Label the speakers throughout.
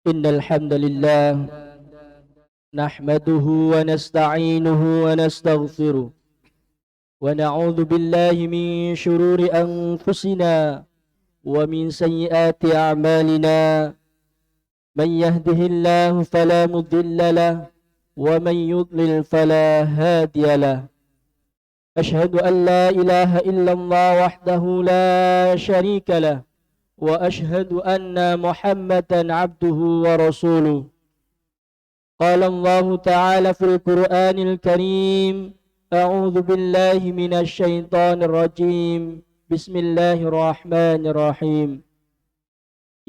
Speaker 1: إن الحمد لله نحمده ونستعينه ونستغفره ونعوذ بالله من شرور أنفسنا ومن سيئات أعمالنا. من يهده الله فلا مضل له ومن يضلل فلا هادي له. أشهد أن لا إله إلا الله وحده لا شريك له وأشهد أن محمدا عبده ورسوله. قال الله تعالى في القرآن الكريم: أعوذ بالله من الشيطان الرجيم. بسم الله الرحمن الرحيم.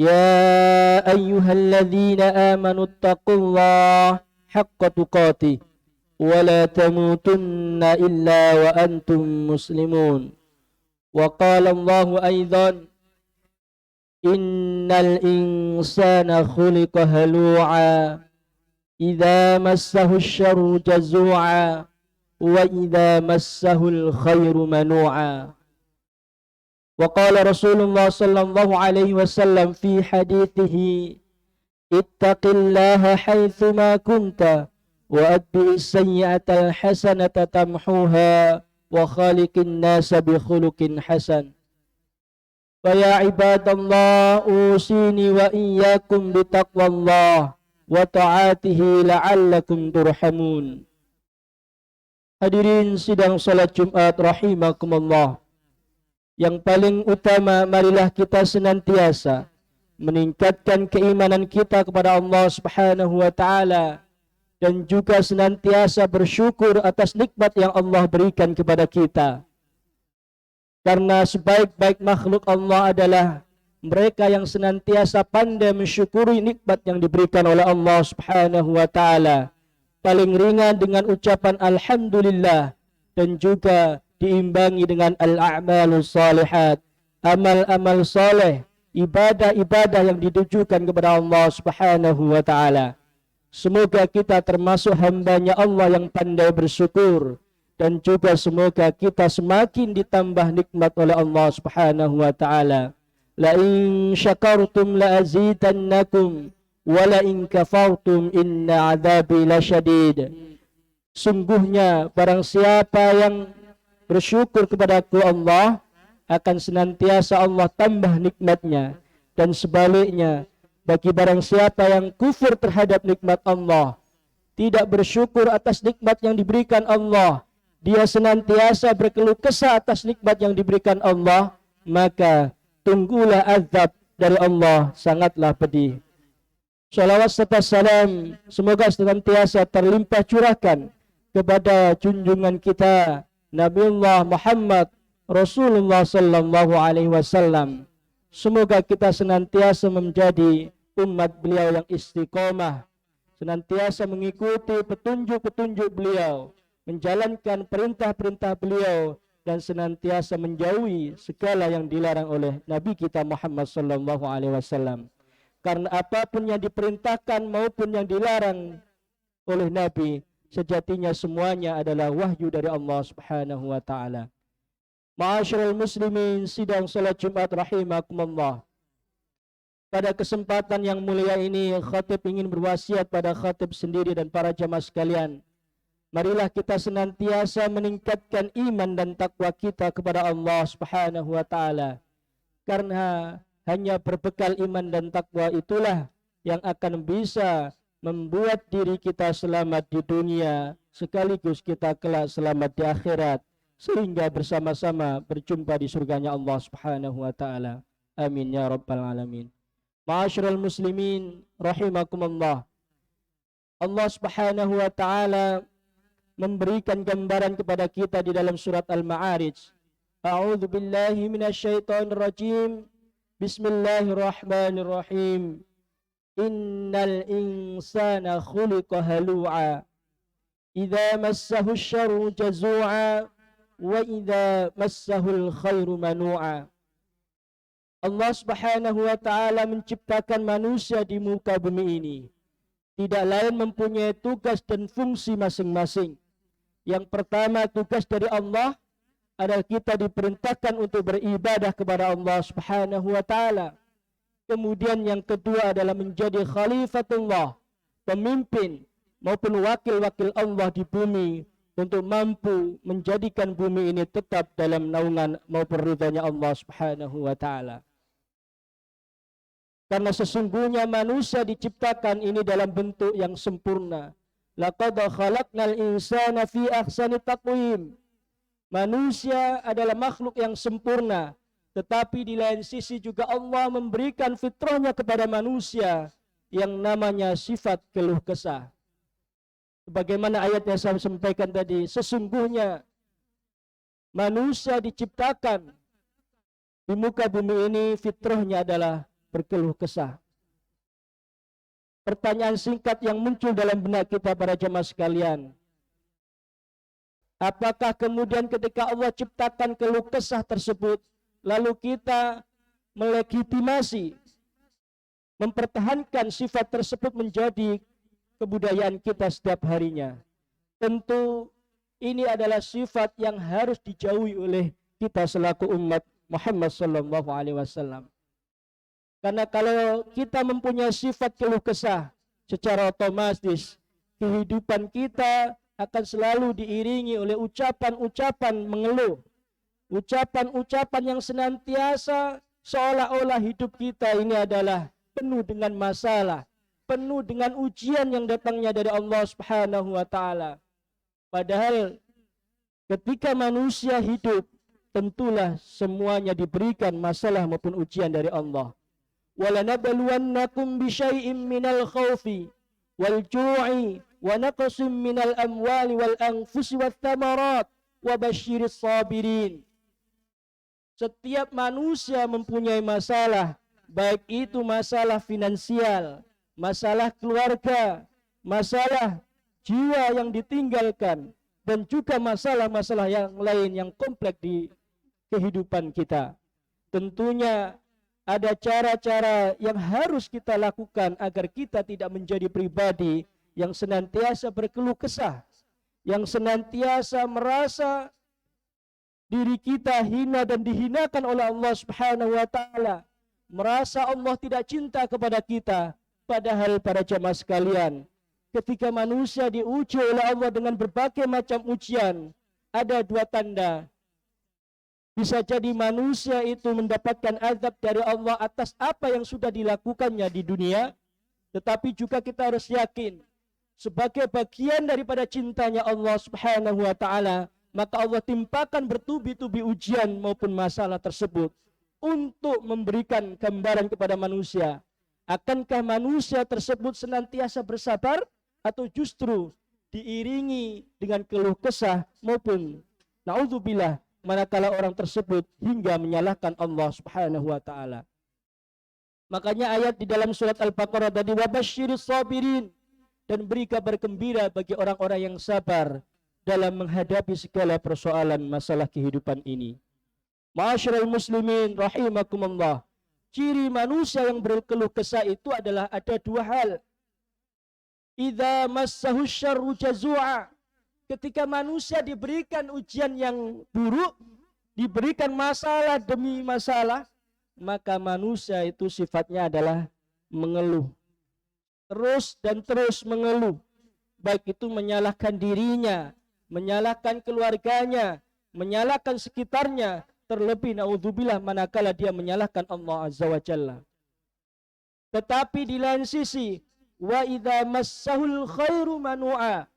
Speaker 1: يا أيها الذين آمنوا اتقوا الله حق تقاته ولا تموتن إلا وأنتم مسلمون. وقال الله أيضا: إن الإنسان خلق هلوعا إذا مسه الشر جزوعا وإذا مسه الخير منوعا. وقال رسول الله صلى الله عليه وسلم في حديثه: اتق الله حيثما كنت وأتبع السيئة الحسنة تمحوها وخالق الناس بخلق حسن. فيا عباد الله، أوصيني وإياكم بتقوى الله وطاعته لعلكم ترحمون. Hadirin sidang salat Jumat rahimakumullah. Yang paling utama, marilah kita senantiasa meningkatkan keimanan kita kepada Allah Subhanahu wa taala dan juga senantiasa bersyukur atas nikmat yang Allah berikan kepada kita. Karena sebaik-baik makhluk Allah adalah mereka yang senantiasa pandai mensyukuri nikmat yang diberikan oleh Allah Subhanahu wa taala. Paling ringan dengan ucapan alhamdulillah dan juga diimbangi dengan al-a'malus salihat, amal-amal soleh, ibadah-ibadah yang ditujukan kepada Allah Subhanahu wa taala. Semoga kita termasuk hambanya Allah yang pandai bersyukur, dan juga semoga kita semakin ditambah nikmat oleh Allah Subhanahu wa taala. La in syakartum la azidannakum wa la in kafartum inna adzabi lasyadid. Sungguhnya barang siapa yang bersyukur kepadaku Allah, akan senantiasa Allah tambah nikmatnya, dan sebaliknya bagi barang siapa yang kufur terhadap nikmat Allah, tidak bersyukur atas nikmat yang diberikan Allah, dia senantiasa berkeluh kesah atas nikmat yang diberikan Allah, maka tunggulah azab dari Allah sangatlah pedih. Salawat serta salam semoga senantiasa terlimpah curahkan kepada junjungan kita Nabiullah Muhammad Rasulullah sallallahu alaihi wasallam. Semoga kita senantiasa menjadi umat beliau yang istiqomah, senantiasa mengikuti petunjuk-petunjuk beliau, menjalankan perintah-perintah beliau, dan senantiasa menjauhi segala yang dilarang oleh Nabi kita Muhammad sallallahu alaihi wasallam. Karena apapun yang diperintahkan maupun yang dilarang oleh Nabi, sejatinya semuanya adalah wahyu dari Allah Subhanahu wa taala. Ma'asyiral muslimin sidang salat Jumat rahimakumullah. Pada kesempatan yang mulia ini, khatib ingin berwasiat pada khatib sendiri dan para jamaah sekalian. Marilah kita senantiasa meningkatkan iman dan takwa kita kepada Allah Subhanahu wa taala. Karena hanya berbekal iman dan takwa itulah yang akan bisa membuat diri kita selamat di dunia, sekaligus kita kelak selamat di akhirat, sehingga bersama-sama berjumpa di surganya Allah Subhanahu wa taala. Amin ya rabbal alamin. Ma'asyiral muslimin rahimakumullah. Allah Subhanahu wa taala memberikan gambaran kepada kita di dalam surat Al-Ma'arij. A'udzu billahi minasyaitonir rajim. Bismillahirrahmanirrahim. Innal insana khuliqa halu'a idza massahu syarru jazu'a wa idza massahul khairu manu'a. Allah Subhanahu wa taala menciptakan manusia di muka bumi ini. Tidak lain mempunyai tugas dan fungsi masing-masing. Yang pertama, tugas dari Allah adalah kita diperintahkan untuk beribadah kepada Allah Subhanahu wa taala. Kemudian yang kedua adalah menjadi khalifatullah, pemimpin maupun wakil-wakil Allah di bumi, untuk mampu menjadikan bumi ini tetap dalam naungan maupun ridhanya Allah Subhanahu wa taala. Karena sesungguhnya manusia diciptakan ini dalam bentuk yang sempurna. Laqad khalaqnal insana fi ahsani taqwim. Manusia adalah makhluk yang sempurna, tetapi di lain sisi juga Allah memberikan fitrahnya kepada manusia yang namanya sifat keluh kesah. Sebagaimana ayat yang saya sampaikan tadi, sesungguhnya manusia diciptakan di muka bumi ini fitrahnya adalah berkeluh kesah. Pertanyaan singkat yang muncul dalam benak kita para jemaah sekalian, apakah kemudian ketika Allah ciptakan keluh kesah tersebut, lalu kita melegitimasi, mempertahankan sifat tersebut menjadi kebudayaan kita setiap harinya? Tentu ini adalah sifat yang harus dijauhi oleh kita selaku umat Muhammad sallallahu alaihi wasallam. Karena kalau kita mempunyai sifat keluh kesah, secara otomatis kehidupan kita akan selalu diiringi oleh ucapan-ucapan mengeluh, ucapan-ucapan yang senantiasa seolah-olah hidup kita ini adalah penuh dengan masalah, penuh dengan ujian yang datangnya dari Allah Subhanahu wa taala. Padahal ketika manusia hidup, tentulah semuanya diberikan masalah maupun ujian dari Allah. وَلَنَبْلُوَنَّكُمْ بِشَيْءٍ مِّنَ الْخَوْفِ وَالْجُوعِ وَنَقْصٍ مِّنَ الْأَمْوَالِ وَالْأَنفُسِ وَالثَّمَرَاتِ وَبَشِّرِ الصَّابِرِينَ. Setiap manusia mempunyai masalah, baik itu masalah finansial, masalah keluarga, masalah jiwa yang ditinggalkan, dan juga masalah-masalah yang lain yang kompleks di kehidupan kita. Tentunya ada cara-cara yang harus kita lakukan agar kita tidak menjadi pribadi yang senantiasa berkeluh kesah, yang senantiasa merasa diri kita hina dan dihinakan oleh Allah Subhanahu wa taala, merasa Allah tidak cinta kepada kita. Padahal para jamaah sekalian, ketika manusia diuji oleh Allah dengan berbagai macam ujian, ada dua tanda. Bisa jadi manusia itu mendapatkan azab dari Allah atas apa yang sudah dilakukannya di dunia, tetapi juga kita harus yakin sebagai bagian daripada cintanya Allah Subhanahu wa taala, maka Allah timpakan bertubi-tubi ujian maupun masalah tersebut untuk memberikan gambaran kepada manusia. Akankah manusia tersebut senantiasa bersabar atau justru diiringi dengan keluh kesah maupun naudzubillah manakala orang tersebut hingga menyalahkan Allah Subhanahu wa taala. Makanya ayat di dalam surat Al-Baqarah tadi, wabasyiris sabirin, dan beri kabar gembira bagi orang-orang yang sabar dalam menghadapi segala persoalan masalah kehidupan ini. Ma'asyiral muslimin rahimakumullah, ciri manusia yang berkeluh kesah itu adalah ada dua hal. Idza massahu syarru jazua, ketika manusia diberikan ujian yang buruk, diberikan masalah demi masalah, maka manusia itu sifatnya adalah mengeluh. Terus dan terus mengeluh. Baik itu menyalahkan dirinya, menyalahkan keluarganya, menyalahkan sekitarnya, terlebih naudzubillah manakala dia menyalahkan Allah Azza wa Jalla. Tetapi di lain sisi, wa idza massahul khairu manu'a,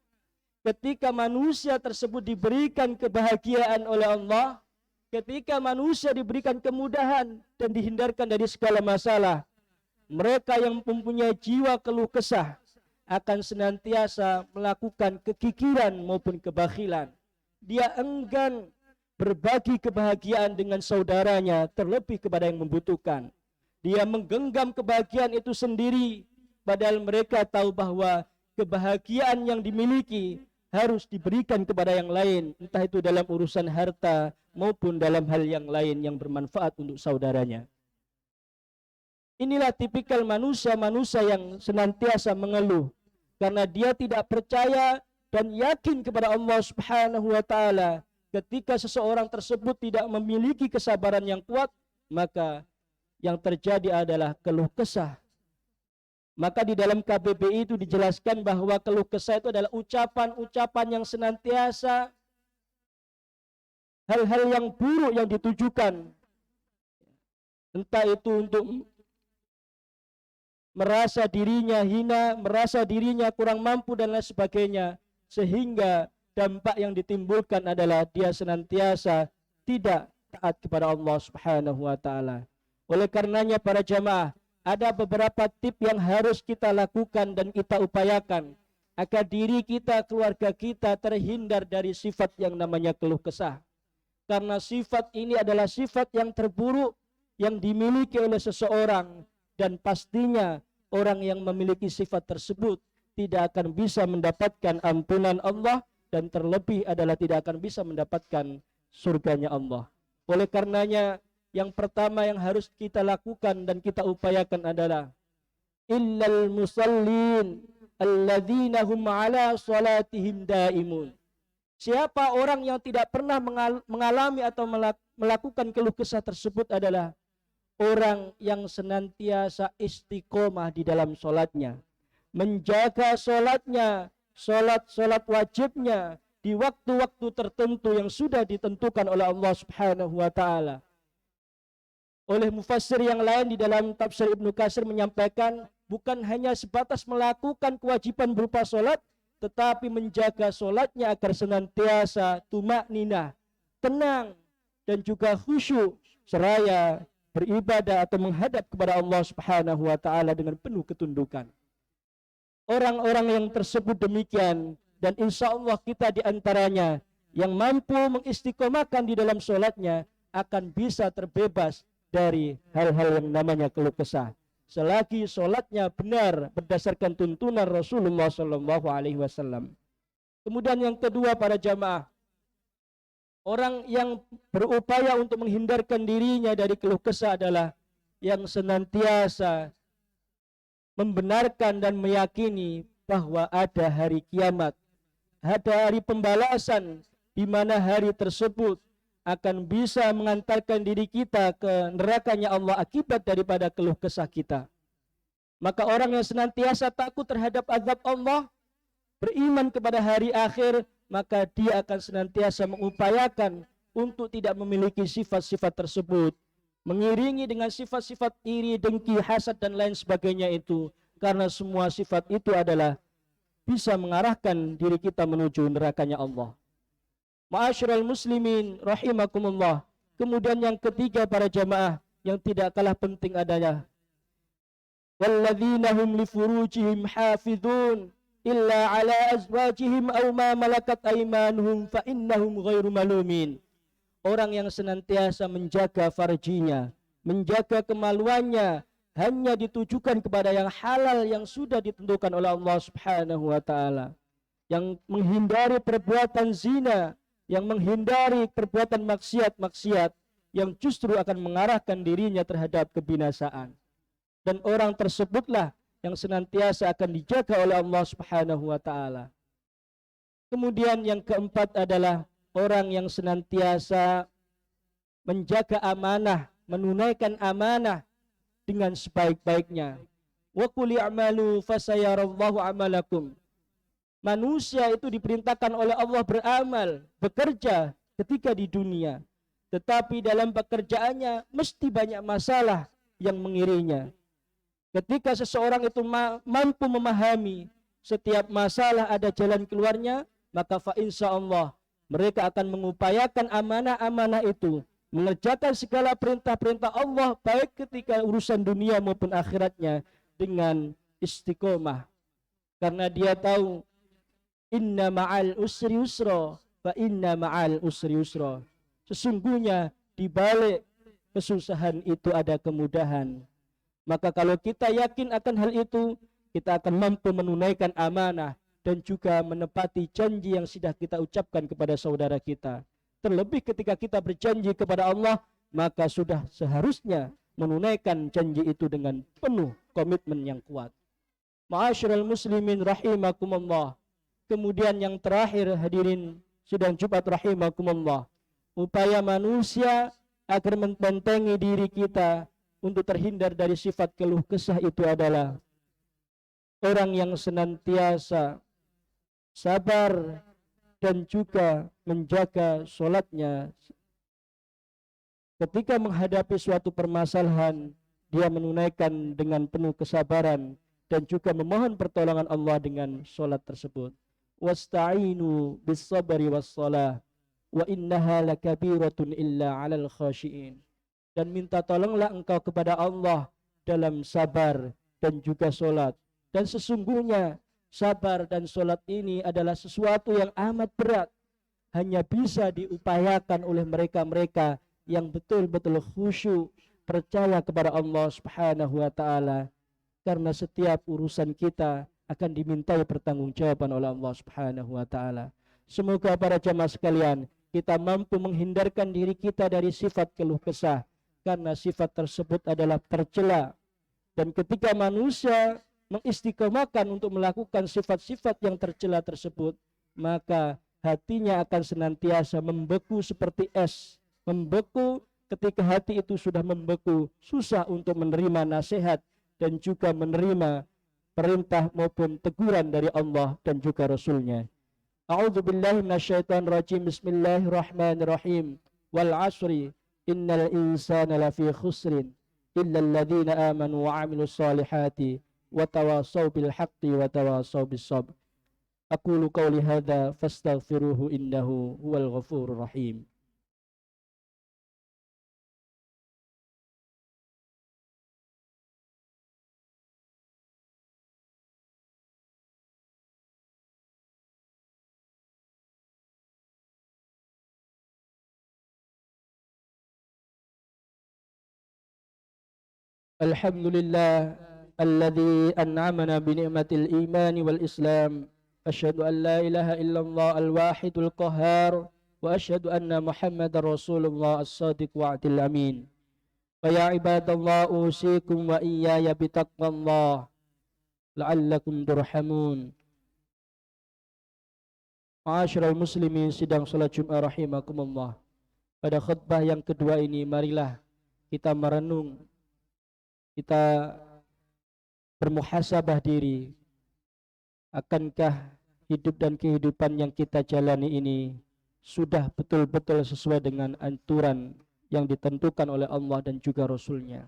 Speaker 1: ketika manusia tersebut diberikan kebahagiaan oleh Allah, ketika manusia diberikan kemudahan dan dihindarkan dari segala masalah, mereka yang mempunyai jiwa keluh kesah akan senantiasa melakukan kekikiran maupun kebakhilan. Dia enggan berbagi kebahagiaan dengan saudaranya, terlebih kepada yang membutuhkan. Dia menggenggam kebahagiaan itu sendiri, padahal mereka tahu bahwa kebahagiaan yang dimiliki harus diberikan kepada yang lain, entah itu dalam urusan harta maupun dalam hal yang lain yang bermanfaat untuk saudaranya. Inilah tipikal manusia-manusia yang senantiasa mengeluh karena dia tidak percaya dan yakin kepada Allah Subhanahu wa taala. Ketika seseorang tersebut tidak memiliki kesabaran yang kuat, maka yang terjadi adalah keluh kesah. Maka di dalam KBBI itu dijelaskan bahwa keluh kesah itu adalah ucapan-ucapan yang senantiasa hal-hal yang buruk yang ditujukan. Entah itu untuk merasa dirinya hina, merasa dirinya kurang mampu dan lain sebagainya. Sehingga dampak yang ditimbulkan adalah dia senantiasa tidak taat kepada Allah Subhanahu wa taala. Oleh karenanya para jamaah, ada beberapa tip yang harus kita lakukan dan kita upayakan agar diri kita, keluarga kita terhindar dari sifat yang namanya keluh kesah. Karena sifat ini adalah sifat yang terburuk yang dimiliki oleh seseorang, dan pastinya orang yang memiliki sifat tersebut tidak akan bisa mendapatkan ampunan Allah, dan terlebih adalah tidak akan bisa mendapatkan surganya Allah. Oleh karenanya yang pertama yang harus kita lakukan dan kita upayakan adalah illal musallin alladzina hum ala salatihim daimun. Siapa orang yang tidak pernah mengalami atau melakukan keluh kesah tersebut adalah orang yang senantiasa istiqomah di dalam solatnya, menjaga solatnya, solat wajibnya di waktu-waktu tertentu yang sudah ditentukan oleh Allah Subhanahu wa taala. Oleh mufassir yang lain di dalam tafsir Ibnu Katsir menyampaikan bukan hanya sebatas melakukan kewajiban berupa solat, tetapi menjaga solatnya agar senantiasa tumakninah, tenang, dan juga khusyuk seraya beribadah atau menghadap kepada Allah Subhanahu wa taala dengan penuh ketundukan. Orang-orang yang tersebut demikian, dan insya Allah kita diantaranya yang mampu mengistiqomahkan di dalam solatnya akan bisa terbebas dari hal-hal yang namanya keluh kesah, selagi solatnya benar berdasarkan tuntunan Rasulullah Sallallahu Alaihi Wasallam. Kemudian yang kedua para jamaah, orang yang berupaya untuk menghindarkan dirinya dari keluh kesah adalah yang senantiasa membenarkan dan meyakini bahwa ada hari kiamat, ada hari pembalasan, di mana hari tersebut akan bisa mengantarkan diri kita ke nerakanya Allah akibat daripada keluh kesah kita. Maka orang yang senantiasa takut terhadap azab Allah, beriman kepada hari akhir, maka dia akan senantiasa mengupayakan untuk tidak memiliki sifat-sifat tersebut, mengiringi dengan sifat-sifat iri, dengki, hasad dan lain sebagainya itu, karena semua sifat itu adalah bisa mengarahkan diri kita menuju nerakanya Allah. Ma'asyiral muslimin rahimakumullah. Kemudian yang ketiga para jamaah yang tidak kalah penting adanya, walladzina hum li furujihim hafizun illa ala azwajihim aw ma malakat aymanuhum fa innahum ghairu malumin. Orang yang senantiasa menjaga farjinya, menjaga kemaluannya, hanya ditujukan kepada yang halal yang sudah ditentukan oleh Allah Subhanahu wa taala, yang menghindari perbuatan zina, yang menghindari perbuatan maksiat-maksiat yang justru akan mengarahkan dirinya terhadap kebinasaan. Dan orang tersebutlah yang senantiasa akan dijaga oleh Allah Subhanahu wa taala. Kemudian yang keempat adalah orang yang senantiasa menjaga amanah, menunaikan amanah dengan sebaik-baiknya. Wa qul i'malu fasayarallahu amalakum. Manusia itu diperintahkan oleh Allah beramal, bekerja ketika di dunia. Tetapi dalam pekerjaannya mesti banyak masalah yang mengiringinya. Ketika seseorang itu mampu memahami setiap masalah ada jalan keluarnya, maka fa insyaallah mereka akan mengupayakan amanah-amanah itu, mengerjakan segala perintah-perintah Allah baik ketika urusan dunia maupun akhiratnya dengan istiqomah. Karena dia tahu inna ma'al usri yusra wa inna ma'al usri yusra. Sesungguhnya di balik kesusahan itu ada kemudahan. Maka kalau kita yakin akan hal itu, kita akan mampu menunaikan amanah dan juga menepati janji yang sudah kita ucapkan kepada saudara kita. Terlebih ketika kita berjanji kepada Allah, maka sudah seharusnya menunaikan janji itu dengan penuh komitmen yang kuat. Ma'asyiral muslimin rahimakumullah. Kemudian yang terakhir hadirin sidang Jumat rahimakumullah, upaya manusia agar membentengi diri kita, untuk terhindar dari sifat keluh kesah itu adalah orang yang senantiasa sabar dan juga menjaga sholatnya. Ketika menghadapi suatu permasalahan, dia menunaikan dengan penuh kesabaran dan juga memohon pertolongan Allah dengan sholat tersebut. Wasta'inu bis sabri was salah wa innaha lakabiratun illa 'alal khashiin. Dan minta tolonglah engkau kepada Allah dalam sabar dan juga sholat. Dan sesungguhnya sabar dan sholat ini adalah sesuatu yang amat berat, hanya bisa diupayakan oleh mereka-mereka yang betul-betul khusyuk, percaya kepada Allah Subhanahu wa taala, karena setiap urusan kita akan dimintai pertanggungjawaban oleh Allah Subhanahu wa taala. Semoga para jamaah sekalian, kita mampu menghindarkan diri kita dari sifat keluh kesah, karena sifat tersebut adalah tercela. Dan ketika manusia mengistiqomahkan untuk melakukan sifat-sifat yang tercela tersebut, maka hatinya akan senantiasa membeku seperti es. Membeku, ketika hati itu sudah membeku, susah untuk menerima nasihat dan juga menerima perintah maupun teguran dari Allah dan juga Rasulnya. A'udzubillahi minasyaitonirrajim. Bismillahirrahmanirrahim. Wal 'ashri innal insana lafi khusrin illa alladhina amanu wa 'amilus solihati wa tawasaw bil haqqi wa tawasaw bis sabr. Aqulu qawli hadza fastaghfiruhu innahu huwal ghafurur rahim. Alhamdulillah alladzi an'amana bi ni'matil iman wal islam. Asyhadu an la ilaha illallah al-wahidul qahhar wa asyhadu anna Muhammadar Rasulullah as-sadiq wa'dil amin. Fa ya ibadallah usikum wa iyaya bitaqwallah la'allakum turhamun. Ma'asyiral muslimin sidang salat Jumat rahimakumullah. Pada khutbah yang kedua ini, marilah kita merenung, kita bermuhasabah diri. Akankah hidup dan kehidupan yang kita jalani ini sudah betul-betul sesuai dengan aturan yang ditentukan oleh Allah dan juga Rasulnya?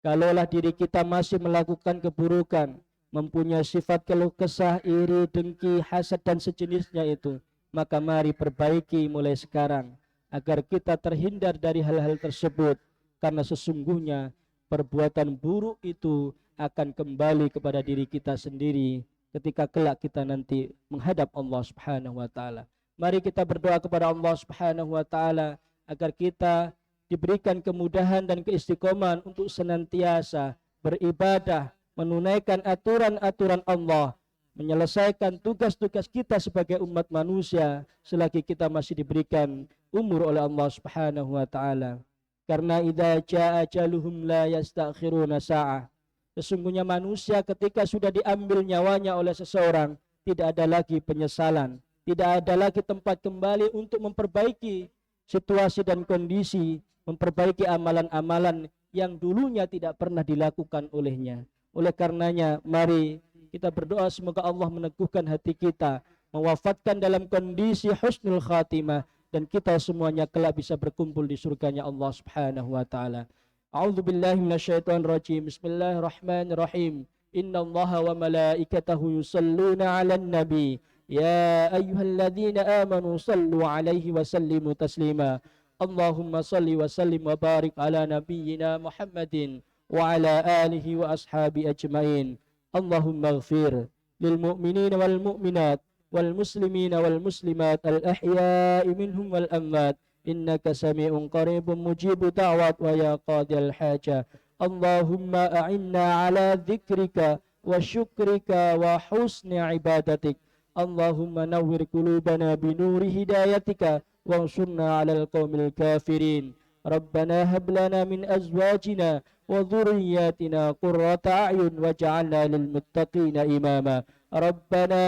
Speaker 1: Kalaulah diri kita masih melakukan keburukan, mempunyai sifat keluh kesah, iri, dengki, hasad dan sejenisnya itu, maka mari perbaiki mulai sekarang agar kita terhindar dari hal-hal tersebut, karena sesungguhnya perbuatan buruk itu akan kembali kepada diri kita sendiri ketika kelak kita nanti menghadap Allah Subhanahu wa taala. Mari kita berdoa kepada Allah Subhanahu wa taala agar kita diberikan kemudahan dan keistiqomahan untuk senantiasa beribadah, menunaikan aturan-aturan Allah, menyelesaikan tugas-tugas kita sebagai umat manusia selagi kita masih diberikan umur oleh Allah Subhanahu wa taala. Karena idza jaa ajaluhum la yastakhiruna sa'ah. Sesungguhnya manusia ketika sudah diambil nyawanya oleh seseorang, tidak ada lagi penyesalan, tidak ada lagi tempat kembali untuk memperbaiki situasi dan kondisi, memperbaiki amalan-amalan yang dulunya tidak pernah dilakukan olehnya. Oleh karenanya, mari kita berdoa semoga Allah meneguhkan hati kita, mewafatkan dalam kondisi husnul khatimah, dan kita semuanya kelak bisa berkumpul di surganya Allah Subhanahu wa taala. A'udzubillahi minasyaitonirrajim. Bismillahirrahmanirrahim. Innallaha wa malaikatahu yusalluna 'alan nabi. Ya ayyuhalladzina amanu sallu 'alaihi wa sallimu taslima. Allahumma salli wa sallim wa barik ala nabiyyina Muhammadin wa ala alihi wa ashabi ajmain. Allahumma ighfir lil mu'minina wal mu'minat والمسلمين والمسلمات الأحياء منهم والأموات إنك سميع قريب مجيب دعوات ويا قاضي الحاجة. اللهم أعنا على ذكرك وشكرك وحسن عبادتك. اللهم نور قلوبنا بنور هدايتك وانصرنا على القوم الكافرين. ربنا هب لنا من أزواجنا وذرياتنا قرة أعين واجعلنا للمتقين إماما. ربنا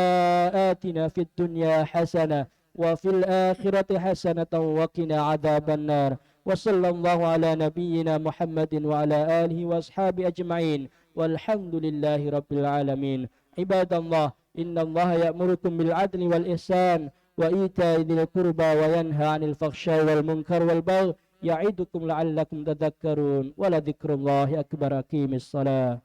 Speaker 1: آتنا في الدنيا حسنة وفي الآخرة حسنة وقنا عذاب النار. Wa sallallahu ala nabiyyina Muhammadin wa ala alihi wa ashabi ajma'in. Walhamdulillahi rabbil alamin. Ibadallah, inna Allah ya'murukum bil adli wal ihsan wa ita'i dzil qurba wa yanha 'anil fakhsya'i wal munkar wal baghi ya'idukum la'allakum tadhakkarun. Wa la dzikrullahi akbar. Aqimis shalah.